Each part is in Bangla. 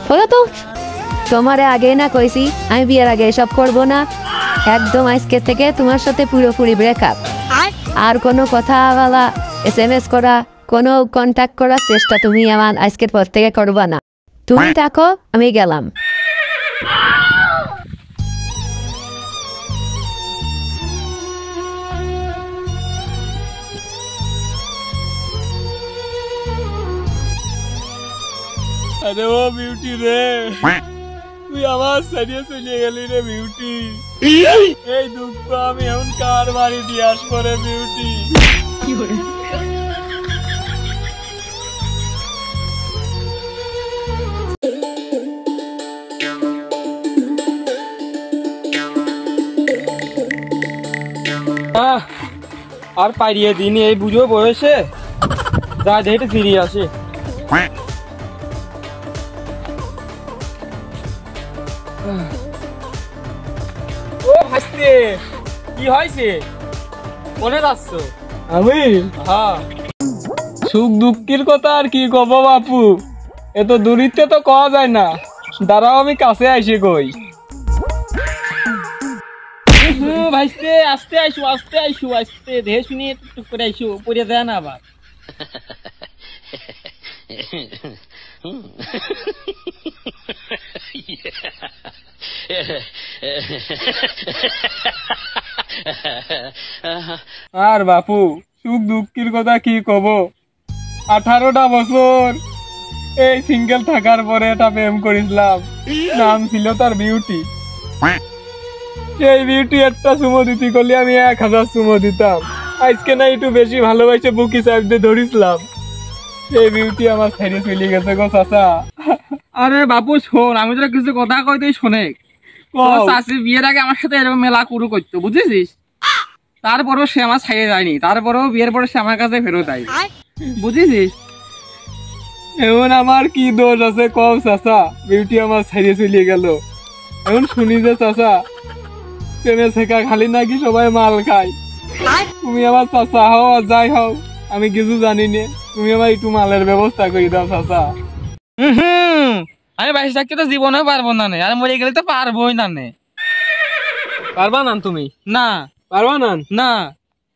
হলো তো, তোমারে আগে না কইছি আমি বিয়ের আগে এসব করব না। একদম আজকে থেকে তোমার সাথে পুরোপুরি ব্রেকআপ। আর কোনো কথা বলা, SMS করা, কোনো কন্ট্যাক্ট করার চেষ্টা তুমি আমার আজকের পর থেকে করবা না। তুমি থাকো, আমি গেলাম। আরে ও বিউটি রে, তুই আমার সারিয়ে চলে গেলি রে বিউটি। এই দুঃখ আমি এখন কার বাড়ি দিয়ে আসবো রে বিউটি? আর পাইয়ে দিন এই বুঝো বয়সে, যা দেখে ফিরে আসে। ও হাসতে কি হয়েছে? মনে যাচ্ছ? আমি হ্যাঁ, সুখ দুঃখের কথা আর কি কব বাপু, এত দূরিতে তো কওয়া যায় না। দাঁড়াও আমি কাছে আইসি কই। ভাইস্তে আস্তে আইসু, আস্তে আইসু, আস্তে দেহে শুনিয়ে টুক করে আইসু, পড়ে যায় না আবার। আর বাপু সুখ দুঃখের কথা কি কব, 18টা বছর এই সিঙ্গেল থাকার পরে এটা প্রেম করেছিলাম, নাম ছিল তার বিউটি। সেই বিউটি একটা চুমো দিতে করলে আমি 1000 চুমো দিতাম। আজকে না একটু বেশি ভালোবাসে বুকি চাপ দিয়ে ধরিছিলাম, সেই বিউটি আমার ছেড়ে চলে গেছে গো চাচা। আরে বাপু শোন, আমি তোরা কিছু কথা কইতেই শোনে। চাষি বিয়ের আগে আমার সাথে এরকম মেলা শুরু করতো, বুঝেছিস? তারপরেও সে আমার ছাইয়ে যায়নি, তারপরেও বিয়ের পরে সে আমার কাছে ফেরত দেয়, বুঝেছিস? এখন আমার কি দোষ আছে কম চাচা? বিউটি আমার ছেড়ে চলে গেল। এখন শুনি যে চাচা প্রেমে শেখা খালি নাকি সবাই মাল খায়। তুমি আমার চাচা হও আর যাই হও, আমি কিছু জানি না, তুমি আমার একটু মালের ব্যবস্থা করে দাও চাচা। আমি বাইশ থাকতে তো জীবনে পারবো না, আর মরে গেলে তো পারবোই না। পারবা না তুমি? না পারবা না। না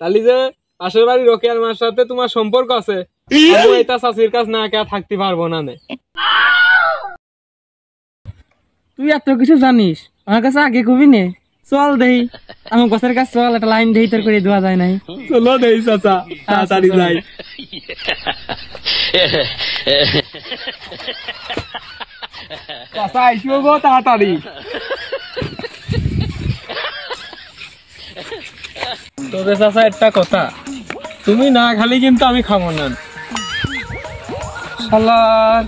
তাহলে যে পাশের বাড়ি রোকেয়ার মার সাথে তোমার সম্পর্ক আছে, এটা চাষির কাজ না কে থাকতে পারবো না। তুই এত কিছু জানিস, আমার কাছে আগে কবি নে। চল দেই আমার গাছের কাছে, চল একটা লাইন দেই, তোর করে দেওয়া যায় নাই। চলো দেই চাচা, তাড়াতাড়ি যাই। চাচা আইসো গো তাড়াতাড়ি। তবে চাচা একটা কথা, তুমি না খালি কিন্তু আমি খাবো না। শালার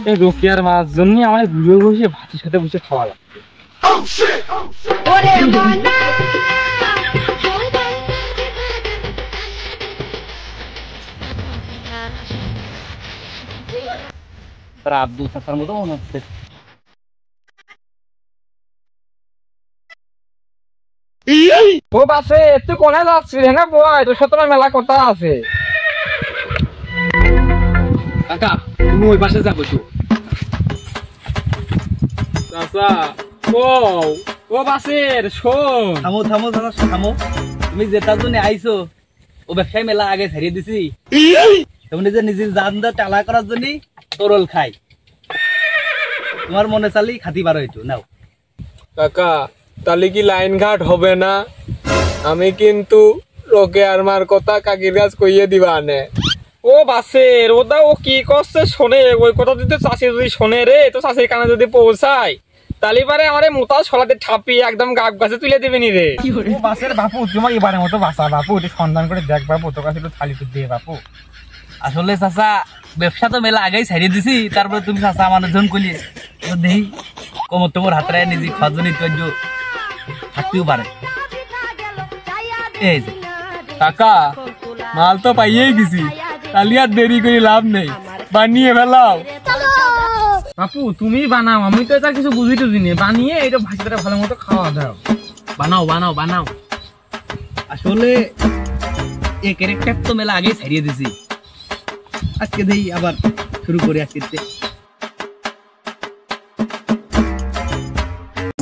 এই রোকিয়ার মাছ জন্য আমার বুঝে বসে ভাতের সাথে বসে খাওয়া লাগবে। আব্দুল চাচার মতো মনে হচ্ছে। ও বাসে তুই কোনে যাচ্ছিস? হ্যাঁ বয়, তোর সাথে মেলা কথা আছে। কাকা তুমি ওই পাশে যাবো তো। চাচা ও বাসের শোন। থামো থামো দাদা থামো, তুমি যেটার জন্য আইসো ও ব্যবসায় মেলা আগে ছাড়িয়ে দিছি। তুমি যে নিজের জানদা টালা করার জন্য তরল খাই, তোমার মনে চালি খাতি পারো একটু নাও। কাকা তাহলে কি লাইন ঘাট হবে না? আমি কিন্তু রোকেয়ার মার কথা কাকির কাজ কইয়ে দিবা আনে। ও বাসের ওদা ও কি করছে শোনে, ওই কথা যদি চাষি যদি শোনে রে, তো চাষির কানে যদি পৌঁছায় তালি পারে আমার মোটা ছলাতে ঠাপিয়ে একদম গাছ গাছে তুলে দেবেনি রে। ও বাসের বাপু তোমার এবারের মতো বাসা বাপু, একটু সন্ধান করে দেখ বাপু, তোর কাছে একটু থালি দিয়ে বাপু। আসলে চাচা ব্যবসা তো মেলা আগেই ছাড়িয়ে দিছি, তারপরে তুমি চাচা আমার জন করলি দেহি কোমর তোমার হাতে নিজে খাওয়ার জন্য থাকতেও পারে। এই যে কাকা মাল তো পাইয়েই গেছি, তাহলে আর দেরি করে লাভ নেই, বানিয়ে ফেলাও। বাপু তুমি বানাও, আমি তো এটা কিছু বুঝি টুঝি নি, বানিয়ে এটা ভাষাটা ভালো মতো খাওয়া দাও। বানাও বানাও বানাও। আসলে এই ক্যারেক্টার তো মেলা আগেই ছাড়িয়ে দিছি, আজকে দেই আবার শুরু করি। আজকে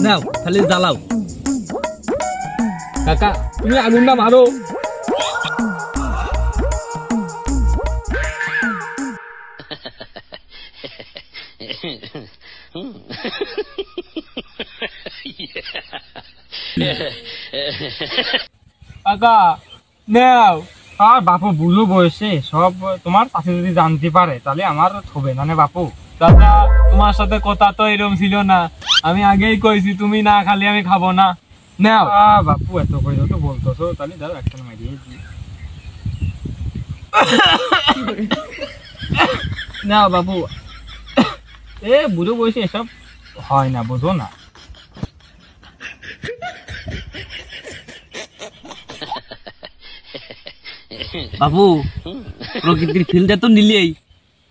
নাও খালি জ্বালাও। কাকা তুমি আগুনটা মারো। কাকা নাও। আর বাপু বুঝো বয়সে সব তোমার কাছে যদি জানতে পারে তাহলে আমার হবে না বাপু। দাদা তোমার সাথে কথা তো এরকম ছিল না, আমি আগেই কইছি তুমি না খালি আমি খাবো না। নাও। বাপু এত করে তো বলতেছো, তাহলে দাদা একটা মারিয়ে দিই। না বাবু, এ বুড়ো বয়সে এসব হয় না, বুঝো না। বাবু প্রকৃতির ফিল্ডে তো নিলেই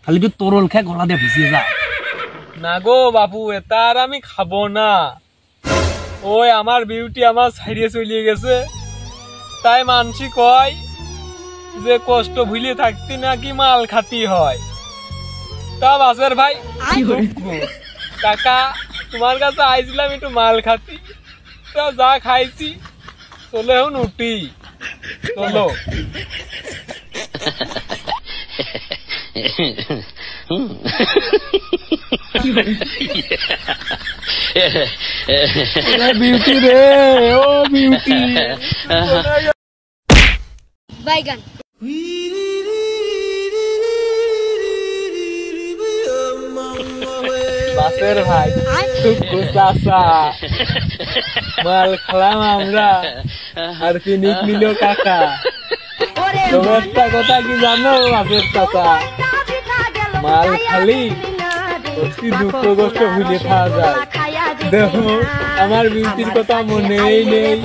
খালি একটু তরল খেয়ে গলা দিয়ে ভিজিয়ে যায়। না গো বাপু, এটা আর আমি খাবো না। ওই আমার বিউটি আমার ছাইড়িয়ে চলিয়ে গেছে, তাই মানসি কয় যে কষ্ট ভুলে থাকতে নাকি মাল খাতি হয়। তা বাসের ভাই কাকা তোমার কাছে আইছিলাম একটু মাল খাতি, তা যা খাইছি চলে এখন উঠি, চলো। বিউটি রে, ও বিউটি বাইগান বাসের ভাই চাচা মাল খেলাম আমরা, আর পিনিক নিল কাকা। তবে একটা কথা কি জানো বাসের চাচা, মাল খালি অতি দুঃখ কষ্ট ভুলে খাওয়া যায়। দেখো আমার বিউটির কথা মনেই নেই।